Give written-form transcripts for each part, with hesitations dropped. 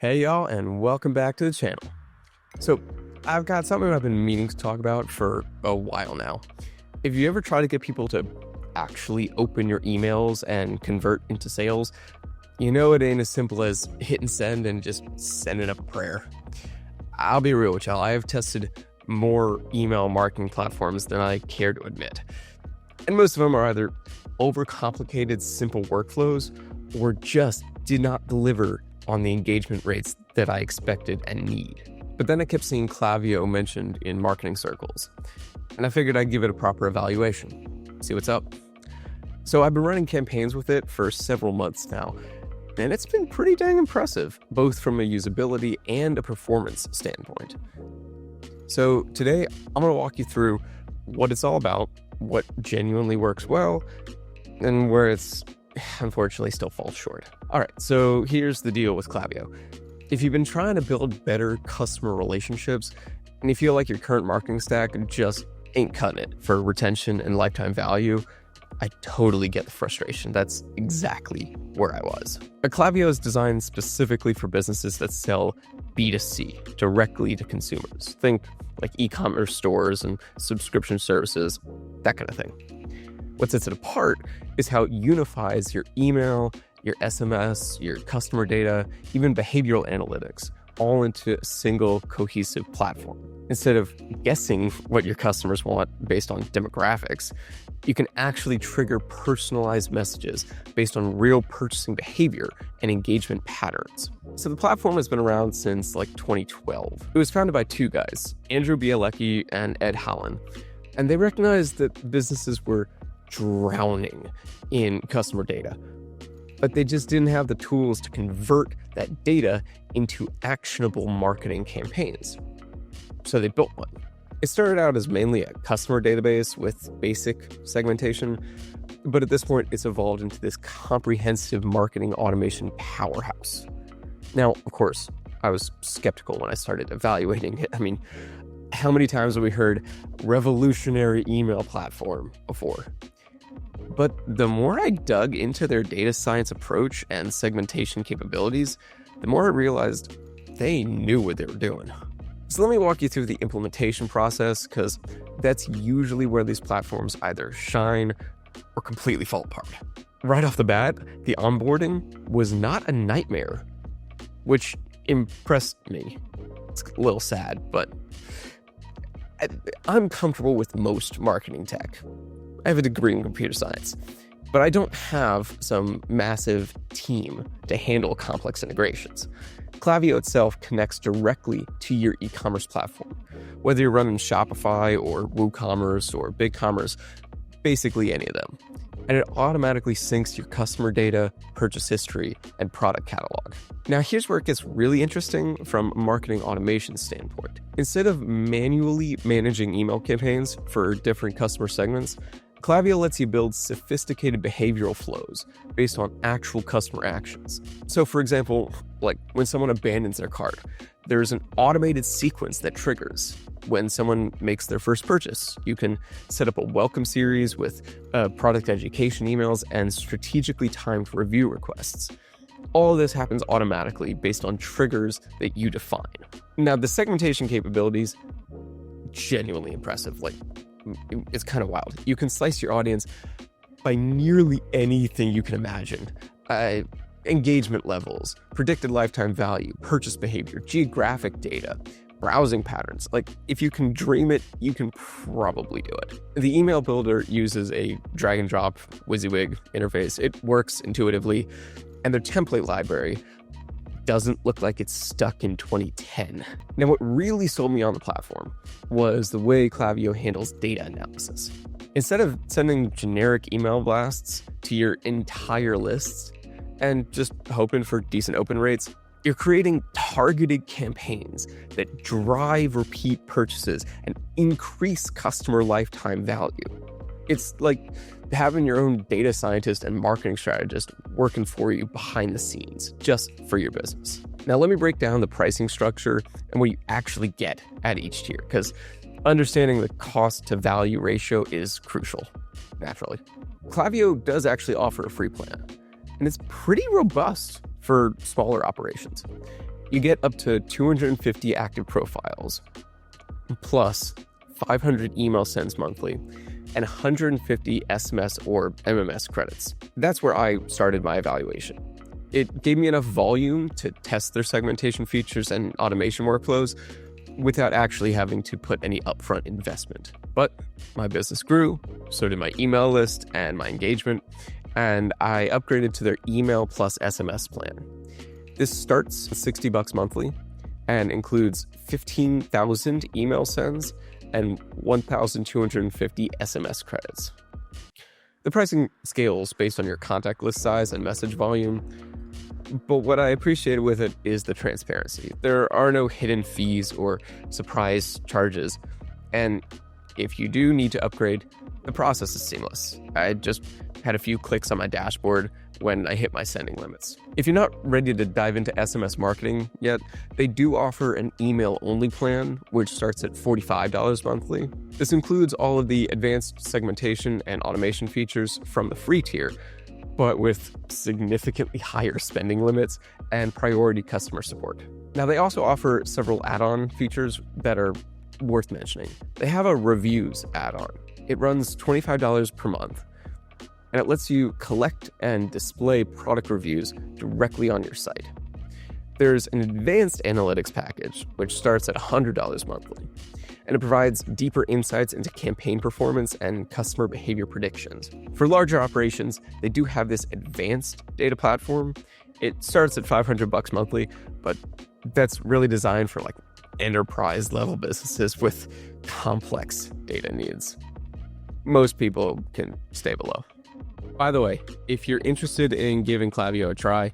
Hey y'all, and welcome back to the channel. So I've got something I've been meaning to talk about for a while now. If you ever try to get people to actually open your emails and convert into sales, you know it ain't as simple as hitting send and just sending up a prayer. I'll be real with y'all, I have tested more email marketing platforms than I care to admit. And most of them are either overcomplicated, simple workflows or just did not deliver on the engagement rates that I expected and need. But then I kept seeing Klaviyo mentioned in marketing circles, and I figured I'd give it a proper evaluation, see what's up. So I've been running campaigns with it for several months now, and it's been pretty dang impressive, both from a usability and a performance standpoint. So today, I'm going to walk you through what it's all about, what genuinely works well, and where it's unfortunately still falls short. All right, so here's the deal with Klaviyo. If you've been trying to build better customer relationships and you feel like your current marketing stack just ain't cutting it for retention and lifetime value, I totally get the frustration. That's exactly where I was. Klaviyo is designed specifically for businesses that sell B2C, directly to consumers. Think like e-commerce stores and subscription services, that kind of thing. What sets it apart is how it unifies your email, your SMS, your customer data, even behavioral analytics, all into a single cohesive platform. Instead of guessing what your customers want based on demographics, you can actually trigger personalized messages based on real purchasing behavior and engagement patterns. So the platform has been around since like 2012. It was founded by two guys, Andrew Bielecki and Ed Hallen, and they recognized that businesses were drowning in customer data, but they just didn't have the tools to convert that data into actionable marketing campaigns. So they built one. It started out as mainly a customer database with basic segmentation, but at this point it's evolved into this comprehensive marketing automation powerhouse. Now, of course, I was skeptical when I started evaluating it. I mean, how many times have we heard revolutionary email platform before? But the more I dug into their data science approach and segmentation capabilities, the more I realized they knew what they were doing. So let me walk you through the implementation process, because that's usually where these platforms either shine or completely fall apart. Right off the bat, the onboarding was not a nightmare, which impressed me. It's a little sad, but I'm comfortable with most marketing tech. I have a degree in computer science, but I don't have some massive team to handle complex integrations. Klaviyo itself connects directly to your e-commerce platform, whether you're running Shopify or WooCommerce or BigCommerce, basically any of them. And it automatically syncs your customer data, purchase history, and product catalog. Now here's where it gets really interesting from a marketing automation standpoint. Instead of manually managing email campaigns for different customer segments, Klaviyo lets you build sophisticated behavioral flows based on actual customer actions. So for example, like when someone abandons their cart, there's an automated sequence that triggers. When someone makes their first purchase, you can set up a welcome series with product education emails and strategically timed review requests. All of this happens automatically based on triggers that you define. Now, the segmentation capabilities, genuinely impressive. Like, it's kind of wild. You can slice your audience by nearly anything you can imagine. Engagement levels, predicted lifetime value, purchase behavior, geographic data, browsing patterns. Like, if you can dream it, you can probably do it. The email builder uses a drag and drop WYSIWYG interface. It works intuitively, and their template library doesn't look like it's stuck in 2010. Now, what really sold me on the platform was the way Klaviyo handles data analysis. Instead of sending generic email blasts to your entire lists and just hoping for decent open rates, you're creating targeted campaigns that drive repeat purchases and increase customer lifetime value. It's like having your own data scientist and marketing strategist working for you behind the scenes, just for your business. Now, let me break down the pricing structure and what you actually get at each tier, because understanding the cost to value ratio is crucial, naturally. Klaviyo does actually offer a free plan, and it's pretty robust for smaller operations. You get up to 250 active profiles, plus 500 email sends monthly, and 150 SMS or MMS credits. That's where I started my evaluation. It gave me enough volume to test their segmentation features and automation workflows without actually having to put any upfront investment. But my business grew, so did my email list and my engagement, and I upgraded to their email plus SMS plan. This starts at $60 monthly and includes 15,000 email sends and 1,250 SMS credits. The pricing scales based on your contact list size and message volume, but what I appreciated with it is the transparency. There are no hidden fees or surprise charges, and if you do need to upgrade, the process is seamless. I just had a few clicks on my dashboard when I hit my sending limits. If you're not ready to dive into SMS marketing yet, they do offer an email-only plan, which starts at $45 monthly. This includes all of the advanced segmentation and automation features from the free tier, but with significantly higher spending limits and priority customer support. Now, they also offer several add-on features that are worth mentioning. They have a reviews add-on. It runs $25 per month, and it lets you collect and display product reviews directly on your site. There's an advanced analytics package, which starts at $100 monthly, and it provides deeper insights into campaign performance and customer behavior predictions. For larger operations, they do have this advanced data platform. It starts at $500 monthly, but that's really designed for enterprise level businesses with complex data needs. Most people can stay below. By the way, if you're interested in giving Klaviyo a try,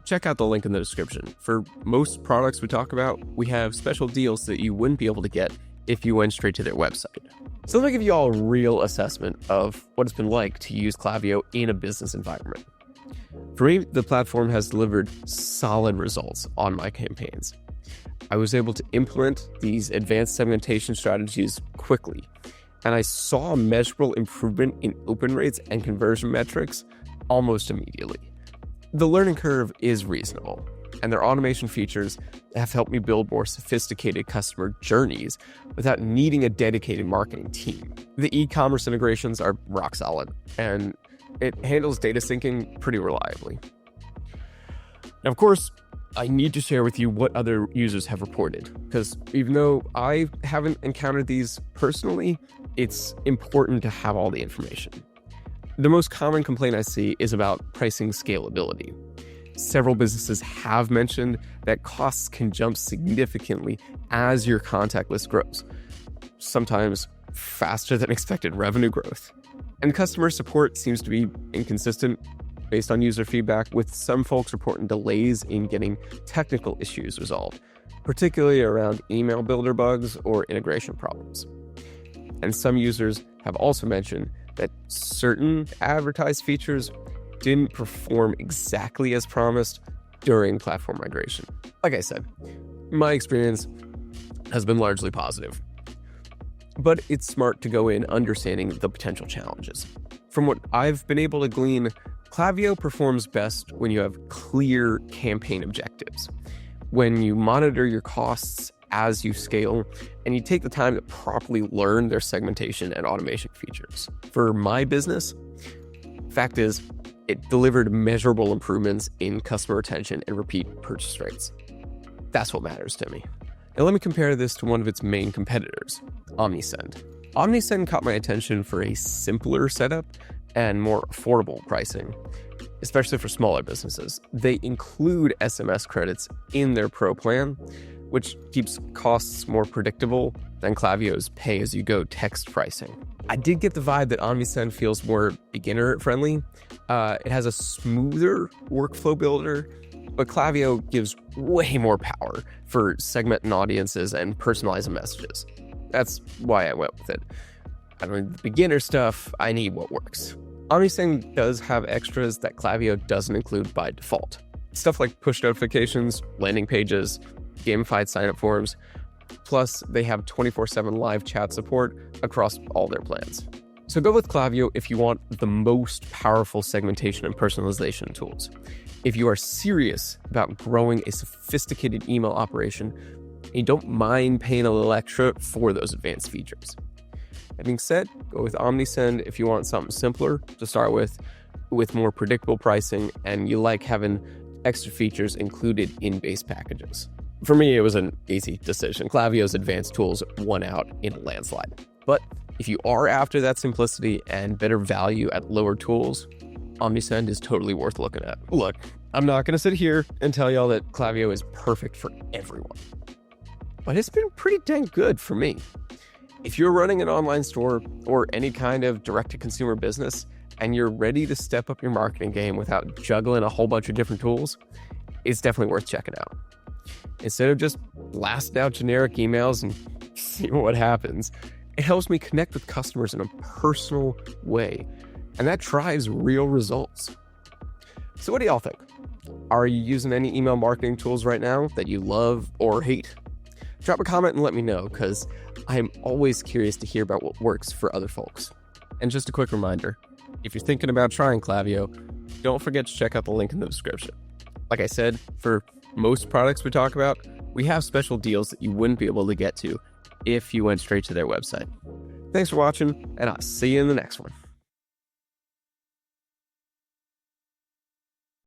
check out the link in the description. For most products we talk about, we have special deals that you wouldn't be able to get if you went straight to their website. So let me give you all a real assessment of what it's been like to use Klaviyo in a business environment. For me, the platform has delivered solid results on my campaigns. I was able to implement these advanced segmentation strategies quickly, and I saw a measurable improvement in open rates and conversion metrics almost immediately. The learning curve is reasonable, and their automation features have helped me build more sophisticated customer journeys without needing a dedicated marketing team. The e-commerce integrations are rock solid, and it handles data syncing pretty reliably. Now, of course, I need to share with you what other users have reported, because even though I haven't encountered these personally, it's important to have all the information. The most common complaint I see is about pricing scalability. Several businesses have mentioned that costs can jump significantly as your contact list grows, sometimes faster than expected revenue growth. And customer support seems to be inconsistent based on user feedback, with some folks reporting delays in getting technical issues resolved, particularly around email builder bugs or integration problems. And some users have also mentioned that certain advertised features didn't perform exactly as promised during platform migration. Like I said, my experience has been largely positive, but it's smart to go in understanding the potential challenges. From what I've been able to glean, Klaviyo performs best when you have clear campaign objectives, when you monitor your costs as you scale, and you take the time to properly learn their segmentation and automation features. For my business, fact is, it delivered measurable improvements in customer retention and repeat purchase rates. That's what matters to me. Now let me compare this to one of its main competitors, Omnisend. Omnisend caught my attention for a simpler setup and more affordable pricing, especially for smaller businesses. They include SMS credits in their Pro plan, which keeps costs more predictable than Klaviyo's pay-as-you-go text pricing. I did get the vibe that Omnisend feels more beginner-friendly. It has a smoother workflow builder, but Klaviyo gives way more power for segmenting audiences and personalizing messages. That's why I went with it. I mean, the beginner stuff, I need what works. Omnisend does have extras that Klaviyo doesn't include by default. Stuff like push notifications, landing pages, gamified sign-up forms, plus they have 24/7 live chat support across all their plans. So go with Klaviyo if you want the most powerful segmentation and personalization tools. If you are serious about growing a sophisticated email operation and you don't mind paying a little extra for those advanced features. That being said, go with OmniSend if you want something simpler to start with more predictable pricing and you like having extra features included in base packages. For me, it was an easy decision. Klaviyo's advanced tools won out in a landslide. But if you are after that simplicity and better value at lower tools, OmniSend is totally worth looking at. Look, I'm not going to sit here and tell y'all that Klaviyo is perfect for everyone, but it's been pretty dang good for me. If you're running an online store or any kind of direct-to-consumer business and you're ready to step up your marketing game without juggling a whole bunch of different tools, it's definitely worth checking out. Instead of just blasting out generic emails and seeing what happens, it helps me connect with customers in a personal way, and that drives real results. So what do y'all think? Are you using any email marketing tools right now that you love or hate? Drop a comment and let me know, because I'm always curious to hear about what works for other folks. And just a quick reminder, if you're thinking about trying Klaviyo, don't forget to check out the link in the description. Like I said, for most products we talk about, we have special deals that you wouldn't be able to get to if you went straight to their website. Thanks for watching, and I'll see you in the next one.